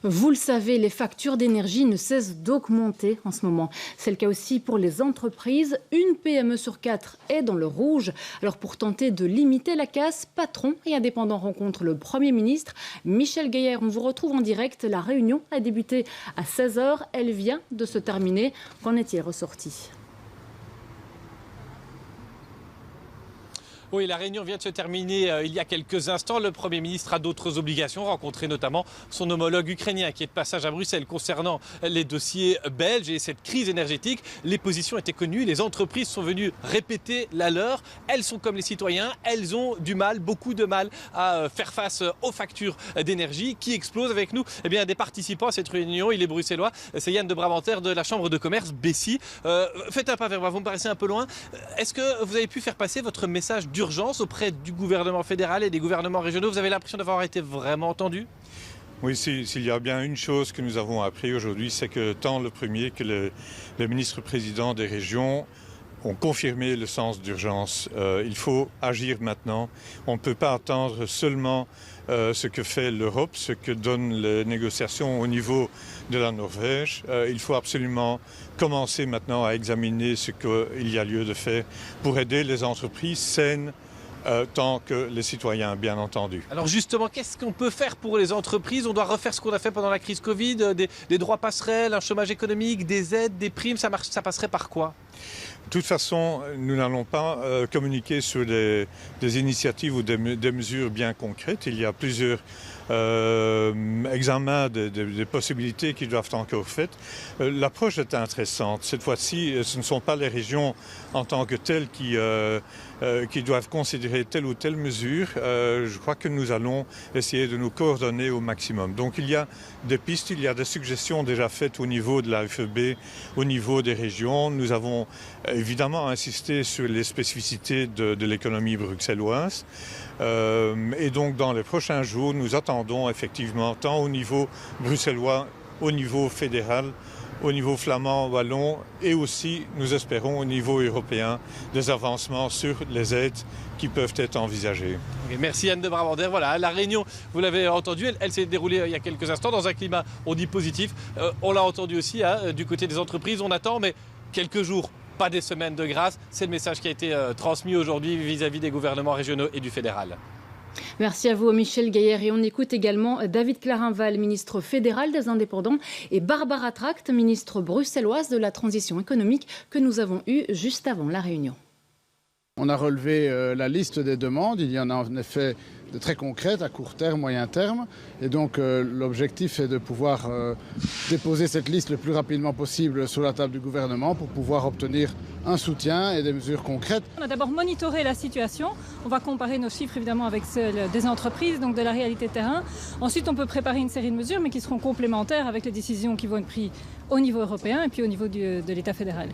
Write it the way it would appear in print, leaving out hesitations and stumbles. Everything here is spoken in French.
Vous le savez, les factures d'énergie ne cessent d'augmenter en ce moment. C'est le cas aussi pour les entreprises. Une PME sur 4 est dans le rouge. Alors pour tenter de limiter la casse, patrons et indépendants rencontrent le Premier ministre. Michel Gaillard, on vous retrouve en direct. La réunion a débuté à 16h. Elle vient de se terminer. Qu'en est-il ressorti ? Oui, la réunion vient de se terminer il y a quelques instants. Le Premier ministre a d'autres obligations, rencontrer notamment son homologue ukrainien qui est de passage à Bruxelles concernant les dossiers belges et cette crise énergétique. Les positions étaient connues, les entreprises sont venues répéter la leur. Elles sont comme les citoyens, elles ont du mal, beaucoup de mal à faire face aux factures d'énergie qui explosent. Avec nous des participants à cette réunion. Il est bruxellois, c'est Yann de Brabanter de la Chambre de commerce Bessy. Faites un pas vers moi, vous me paraissez un peu loin. Est-ce que vous avez pu faire passer votre message d'urgence auprès du gouvernement fédéral et des gouvernements régionaux? Vous avez l'impression d'avoir été vraiment entendu? Oui, s'il y a bien une chose que nous avons appris aujourd'hui, c'est que tant le Premier que le ministre-président des régions ont confirmé le sens d'urgence. Il faut agir maintenant. On ne peut pas attendre seulement ce que fait l'Europe, ce que donnent les négociations au niveau de la Norvège. Il faut absolument commencer maintenant à examiner ce qu'il y a lieu de faire pour aider les entreprises saines tant que les citoyens, bien entendu. Alors justement, qu'est-ce qu'on peut faire pour les entreprises? On doit refaire ce qu'on a fait pendant la crise Covid, des droits passerelles, un chômage économique, des aides, des primes, ça passerait par quoi? De toute façon, nous n'allons pas communiquer sur des initiatives ou des mesures bien concrètes. Il y a plusieurs examens des possibilités qui doivent encore être faites. L'approche est intéressante. Cette fois-ci, ce ne sont pas les régions en tant que telles qui doivent considérer telle ou telle mesure. Je crois que nous allons essayer de nous coordonner au maximum. Donc il y a des pistes, il y a des suggestions déjà faites au niveau de la FEB, au niveau des régions. Nous avons évidemment insisté sur les spécificités de l'économie bruxelloise. Et donc dans les prochains jours, nous attendons effectivement, tant au niveau bruxellois, au niveau fédéral, au niveau flamand, wallon et aussi, nous espérons, au niveau européen, des avancements sur les aides qui peuvent être envisagées. Et merci Yann de Brabanter. Voilà, la réunion, vous l'avez entendu, elle s'est déroulée il y a quelques instants dans un climat, on dit positif. On l'a entendu aussi du côté des entreprises, on attend, mais quelques jours, pas des semaines de grâce. C'est le message qui a été transmis aujourd'hui vis-à-vis des gouvernements régionaux et du fédéral. Merci à vous, Michel Gaillard. Et on écoute également David Clarinval, ministre fédéral des Indépendants, et Barbara Tract, ministre bruxelloise de la transition économique, que nous avons eue juste avant la réunion. On a relevé la liste des demandes. Il y en a en effet de très concrètes à court terme, moyen terme. Et donc l'objectif est de pouvoir déposer cette liste le plus rapidement possible sur la table du gouvernement pour pouvoir obtenir un soutien et des mesures concrètes. On a d'abord monitoré la situation. On va comparer nos chiffres évidemment avec ceux des entreprises, donc de la réalité terrain. Ensuite, on peut préparer une série de mesures, mais qui seront complémentaires avec les décisions qui vont être prises au niveau européen et puis au niveau de l'État fédéral.